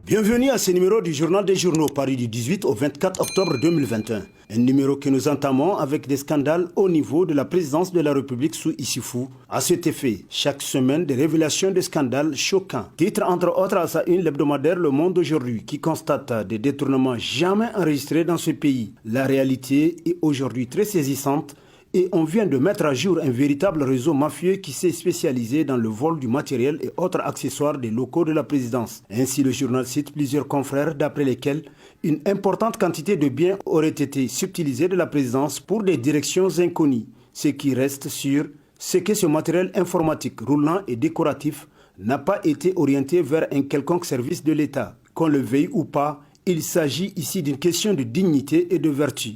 Bienvenue à ce numéro du Journal des Journaux, paru du 18 au 24 octobre 2021. Un numéro que nous entamons avec des scandales au niveau de la présidence de la République sous Issoufou. À cet effet, chaque semaine, des révélations de scandales choquants. Titre entre autres à sa une l'hebdomadaire Le Monde aujourd'hui, qui constate des détournements jamais enregistrés dans ce pays. La réalité est aujourd'hui très saisissante. Et on vient de mettre à jour un véritable réseau mafieux qui s'est spécialisé dans le vol du matériel et autres accessoires des locaux de la présidence. Ainsi, le journal cite plusieurs confrères d'après lesquels une importante quantité de biens aurait été subtilisée de la présidence pour des directions inconnues. Ce qui reste sûr, c'est que ce matériel informatique roulant et décoratif n'a pas été orienté vers un quelconque service de l'État. Qu'on le veuille ou pas, il s'agit ici d'une question de dignité et de vertu.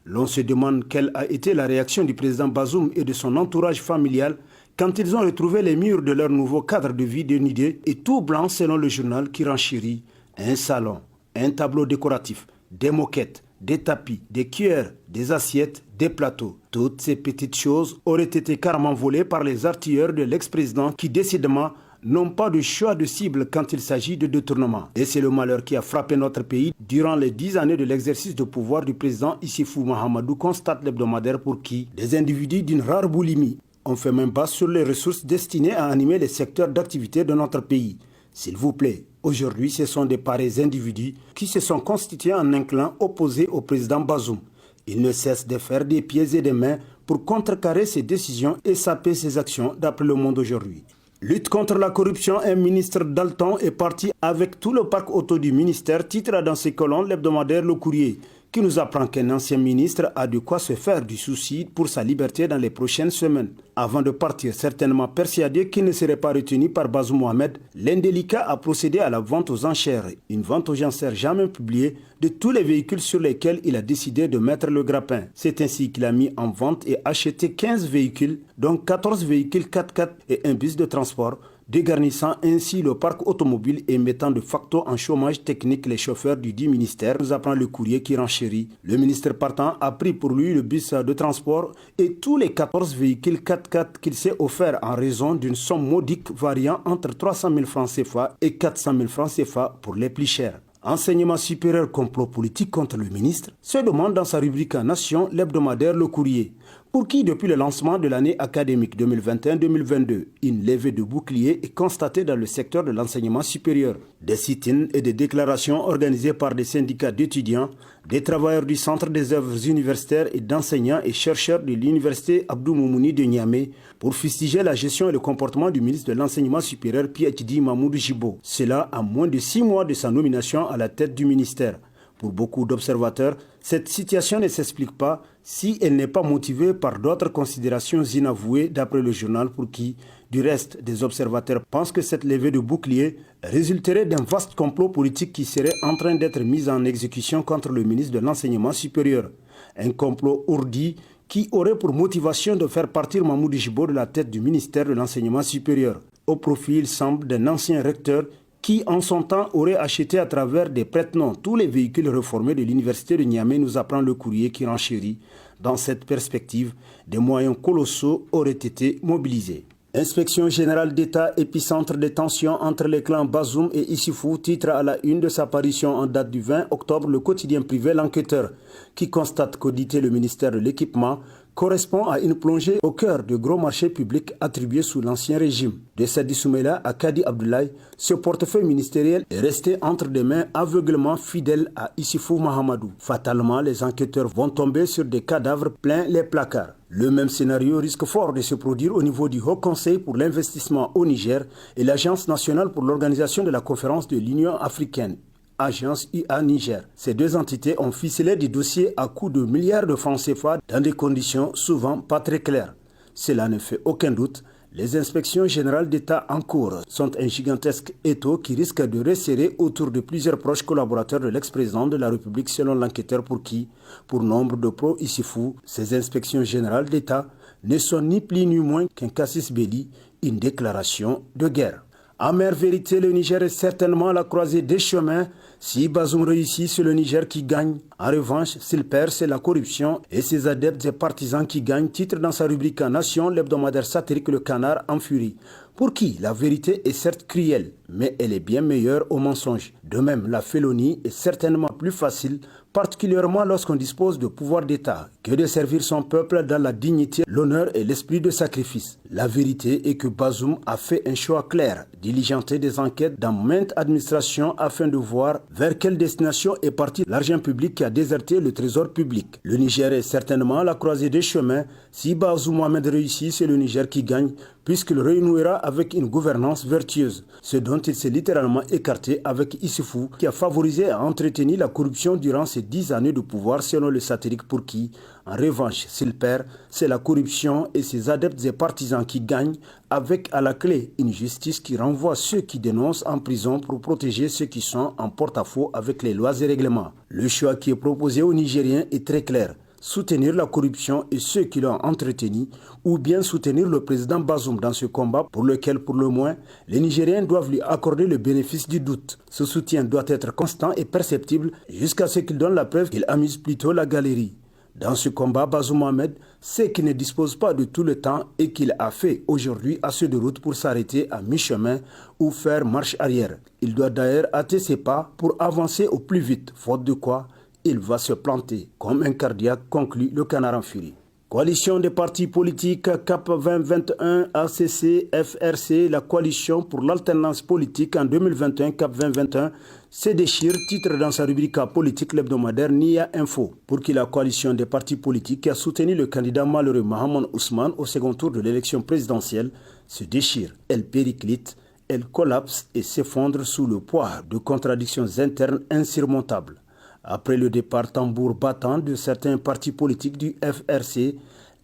L'on se demande quelle a été la réaction du président Bazoum et de son entourage familial quand ils ont retrouvé les murs de leur nouveau cadre de vie dénudé et tout blanc selon le journal qui renchérit. Un salon, un tableau décoratif, des moquettes, des tapis, des cuillères, des assiettes, des plateaux. Toutes ces petites choses auraient été carrément volées par les artilleurs de l'ex-président qui décidément n'ont pas de choix de cible quand il s'agit de détournement. Et c'est le malheur qui a frappé notre pays durant les 10 années de l'exercice de pouvoir du président Issoufou Mahamadou, constate l'hebdomadaire, pour qui des individus d'une rare boulimie ont fait main basse sur les ressources destinées à animer les secteurs d'activité de notre pays. S'il vous plaît, aujourd'hui, ce sont des pareils individus qui se sont constitués en un clan opposé au président Bazoum. Ils ne cessent de faire des pieds et des mains pour contrecarrer ses décisions et saper ses actions, d'après Le Monde aujourd'hui. Lutte contre la corruption, un ministre Dalton est parti avec tout le parc auto du ministère, titre dans ses colonnes l'hebdomadaire Le Courrier, qui nous apprend qu'un ancien ministre a de quoi se faire du souci pour sa liberté dans les prochaines semaines. Avant de partir, certainement persuadé qu'il ne serait pas retenu par Bazoum Mohamed, l'indélicat a procédé à la vente aux enchères, une vente aux enchères jamais publiée, de tous les véhicules sur lesquels il a décidé de mettre le grappin. C'est ainsi qu'il a mis en vente et acheté 15 véhicules, dont 14 véhicules 4x4 et un bus de transport, dégarnissant ainsi le parc automobile et mettant de facto en chômage technique les chauffeurs du dit ministère, nous apprend Le Courrier qui renchérit. Le ministre partant a pris pour lui le bus de transport et tous les 14 véhicules 4x4 qu'il s'est offert en raison d'une somme modique variant entre 300 000 francs CFA et 400 000 francs CFA pour les plus chers. Enseignement supérieur, complot politique contre le ministre, se demande dans sa rubrique Nation l'hebdomadaire Le Courrier, pour qui depuis le lancement de l'année académique 2021-2022, une levée de boucliers est constatée dans le secteur de l'enseignement supérieur. Des sit-ins et des déclarations organisées par des syndicats d'étudiants, des travailleurs du Centre des œuvres universitaires et d'enseignants et chercheurs de l'université Abdou Moumouni de Niamey pour fustiger la gestion et le comportement du ministre de l'enseignement supérieur PhD Mahmoud Jibo. Cela à moins de 6 mois de sa nomination à la tête du ministère. Pour beaucoup d'observateurs, cette situation ne s'explique pas si elle n'est pas motivée par d'autres considérations inavouées d'après le journal, pour qui, du reste, des observateurs pensent que cette levée de bouclier résulterait d'un vaste complot politique qui serait en train d'être mis en exécution contre le ministre de l'Enseignement supérieur. Un complot ourdi qui aurait pour motivation de faire partir Mahmoud Jibo de la tête du ministère de l'Enseignement supérieur. Au profil, il semble, d'un ancien recteur qui, en son temps, aurait acheté à travers des prête-noms tous les véhicules réformés de l'université de Niamey, nous apprend Le Courrier qui renchérit. Dans cette perspective, des moyens colossaux auraient été mobilisés. Inspection générale d'État, épicentre des tensions entre les clans Bazoum et Issoufou, titre à la une de sa parution en date du 20 octobre le quotidien privé L'Enquêteur, qui constate qu'auditer le ministère de l'Équipement correspond à une plongée au cœur de gros marchés publics attribués sous l'Ancien Régime. De Sadi Soumeila à Kadi Abdoulaye, ce portefeuille ministériel est resté entre des mains aveuglement fidèles à Issoufou Mahamadou. Fatalement, les enquêteurs vont tomber sur des cadavres pleins les placards. Le même scénario risque fort de se produire au niveau du Haut Conseil pour l'investissement au Niger et l'Agence nationale pour l'organisation de la conférence de l'Union africaine, Agence IA Niger. Ces deux entités ont ficelé des dossiers à coût de milliards de francs CFA dans des conditions souvent pas très claires. Cela ne fait aucun doute. Les inspections générales d'État en cours sont un gigantesque étau qui risque de resserrer autour de plusieurs proches collaborateurs de l'ex-président de la République, selon l'enquêteur, pour qui, pour nombre de pro-Issoufou, ces inspections générales d'État ne sont ni plus ni moins qu'un casus belli, une déclaration de guerre. Amère vérité, le Niger est certainement à la croisée des chemins. Si Bazoum réussit, c'est le Niger qui gagne. En revanche, s'il perd, c'est la corruption et ses adeptes et partisans qui gagnent. Titre dans sa rubrique Nation, l'hebdomadaire satirique Le Canard en furie. pour qui la vérité est certes cruelle, mais elle est bien meilleure au mensonge. De même, la félonie est certainement plus facile, particulièrement lorsqu'on dispose de pouvoir d'État, que de servir son peuple dans la dignité, l'honneur et l'esprit de sacrifice. La vérité est que Bazoum a fait un choix clair, diligenter des enquêtes dans maintes administrations afin de voir vers quelle destination est parti l'argent public qui a déserté le trésor public. Le Niger est certainement à la croisée des chemins. Si Bazoum Mohamed réussit, c'est le Niger qui gagne, puisqu'il renouera avec une gouvernance vertueuse, ce dont il s'est littéralement écarté avec Issoufou, qui a favorisé et entretenu la corruption durant ses 10 années de pouvoir selon le satirique pour qui, en revanche, s'il perd, c'est la corruption et ses adeptes et partisans qui gagnent, avec à la clé une justice qui renvoie ceux qui dénoncent en prison pour protéger ceux qui sont en porte-à-faux avec les lois et règlements. Le choix qui est proposé aux Nigériens est très clair. Soutenir la corruption et ceux qui l'ont entretenue, ou bien soutenir le président Bazoum dans ce combat pour lequel, pour le moins, les Nigériens doivent lui accorder le bénéfice du doute. Ce soutien doit être constant et perceptible jusqu'à ce qu'il donne la preuve qu'il amuse plutôt la galerie. Dans ce combat, Bazoum Mohamed sait qu'il ne dispose pas de tout le temps et qu'il a fait aujourd'hui assez de route pour s'arrêter à mi-chemin ou faire marche arrière. Il doit d'ailleurs hâter ses pas pour avancer au plus vite, faute de quoi il va se planter comme un cardiaque, conclut le Canard en furie. Coalition des partis politiques CAP 2021, ACC, FRC, la coalition pour l'alternance politique en 2021, CAP 2021, se déchire, titre dans sa rubrique politique l'hebdomadaire Nia Info, pour que la coalition des partis politiques qui a soutenu le candidat malheureux Mahaman Ousmane au second tour de l'élection présidentielle se déchire. Elle périclite, elle collapse et s'effondre sous le poids de contradictions internes insurmontables. Après le départ tambour battant de certains partis politiques du FRC,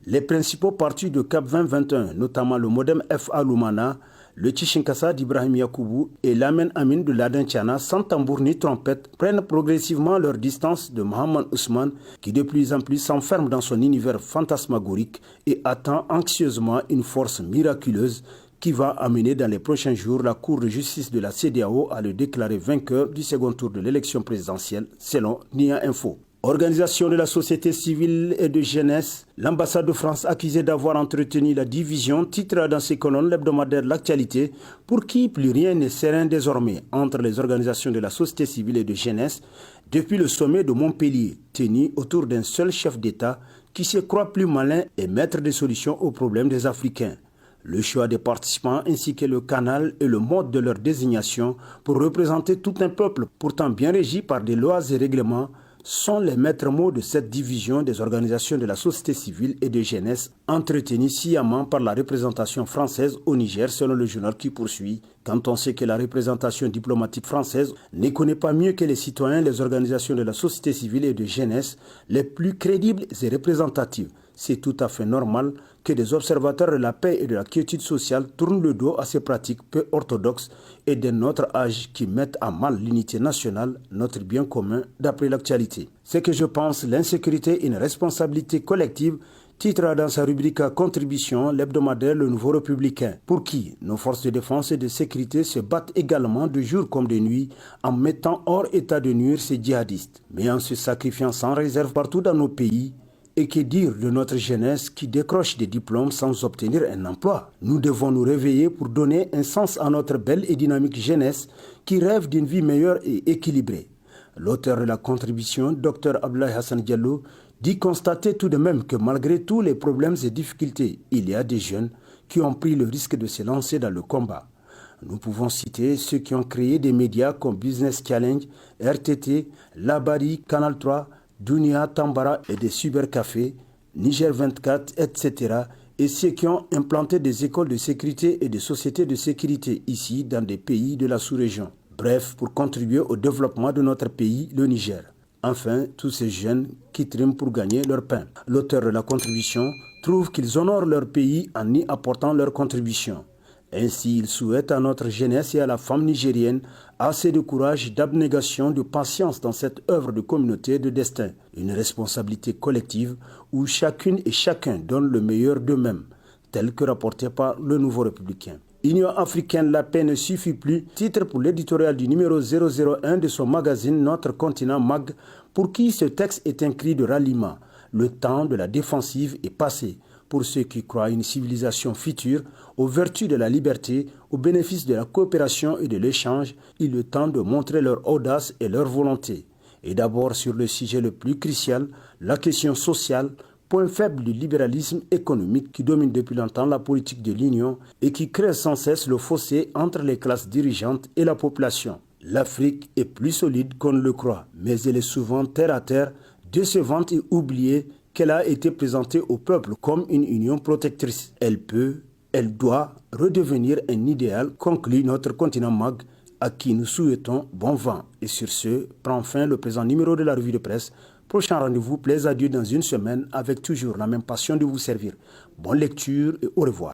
les principaux partis de CAP 2021, notamment le Modem FA Lumana, le Tshinkasa d'Ibrahim Yacoubou et l'Amen Amin de Laden Tchana, sans tambour ni trompette, prennent progressivement leur distance de Mahaman Ousmane, qui de plus en plus s'enferme dans son univers fantasmagorique et attend anxieusement une force miraculeuse qui va amener dans les prochains jours la Cour de justice de la CEDEAO à le déclarer vainqueur du second tour de l'élection présidentielle, selon Nia Info. Organisation de la société civile et de jeunesse, l'ambassade de France accusée d'avoir entretenu la division, titre dans ses colonnes l'hebdomadaire L'actualité, pour qui plus rien n'est serein désormais entre les organisations de la société civile et de jeunesse, depuis le sommet de Montpellier, tenu autour d'un seul chef d'État qui se croit plus malin et maître des solutions aux problèmes des Africains. Le choix des participants ainsi que le canal et le mode de leur désignation pour représenter tout un peuple pourtant bien régi par des lois et règlements sont les maîtres mots de cette division des organisations de la société civile et de jeunesse entretenues sciemment par la représentation française au Niger selon le journal qui poursuit. Quand on sait que la représentation diplomatique française ne connaît pas mieux que les citoyens les organisations de la société civile et de jeunesse les plus crédibles et représentatives, c'est tout à fait normal que des observateurs de la paix et de la quiétude sociale tournent le dos à ces pratiques peu orthodoxes et de notre âge qui mettent à mal l'unité nationale, notre bien commun, d'après l'actualité. C'est que je pense l'insécurité est une responsabilité collective, titre dans sa rubrique Contribution, l'hebdomadaire Le Nouveau Républicain, pour qui nos forces de défense et de sécurité se battent également de jour comme de nuit en mettant hors état de nuire ces djihadistes, mais en se sacrifiant sans réserve partout dans nos pays. Et que dire de notre jeunesse qui décroche des diplômes sans obtenir un emploi? Nous devons nous réveiller pour donner un sens à notre belle et dynamique jeunesse qui rêve d'une vie meilleure et équilibrée. L'auteur de la contribution, Dr Abdoulaye Hassan Diallo, dit constater tout de même que malgré tous les problèmes et difficultés, il y a des jeunes qui ont pris le risque de se lancer dans le combat. Nous pouvons citer ceux qui ont créé des médias comme Business Challenge, RTT, Labari, Canal 3, Dunia, Tambara et des cybercafés, Niger 24, etc. et ceux qui ont implanté des écoles de sécurité et des sociétés de sécurité ici dans des pays de la sous-région. Bref, pour contribuer au développement de notre pays, le Niger. Enfin, tous ces jeunes qui triment pour gagner leur pain. L'auteur de la contribution trouve qu'ils honorent leur pays en y apportant leur contribution. Ainsi, il souhaite à notre jeunesse et à la femme nigérienne assez de courage, d'abnégation, de patience dans cette œuvre de communauté de destin. Une responsabilité collective où chacune et chacun donne le meilleur d'eux-mêmes, tel que rapporté par le Nouveau Républicain. Union africaine, la paix ne suffit plus, titre pour l'éditorial du numéro 001 de son magazine Notre Continent Mag, pour qui ce texte est un cri de ralliement. Le temps de la défensive est passé. pour ceux qui croient à une civilisation future, aux vertus de la liberté, au bénéfice de la coopération et de l'échange. Il est temps de montrer leur audace et leur volonté. Et d'abord sur le sujet le plus crucial, la question sociale, point faible du libéralisme économique qui domine depuis longtemps la politique de l'Union et qui crée sans cesse le fossé entre les classes dirigeantes et la population. L'Afrique est plus solide qu'on ne le croit, mais elle est souvent terre à terre, décevante et oubliée qu'elle a été présentée au peuple comme une union protectrice. Elle doit redevenir un idéal, conclut notre continent MAG, à qui nous souhaitons bon vent. Et sur ce, prend fin le présent numéro de la revue de presse. Prochain rendez-vous, plaise à Dieu dans une semaine avec toujours la même passion de vous servir. Bonne lecture et au revoir.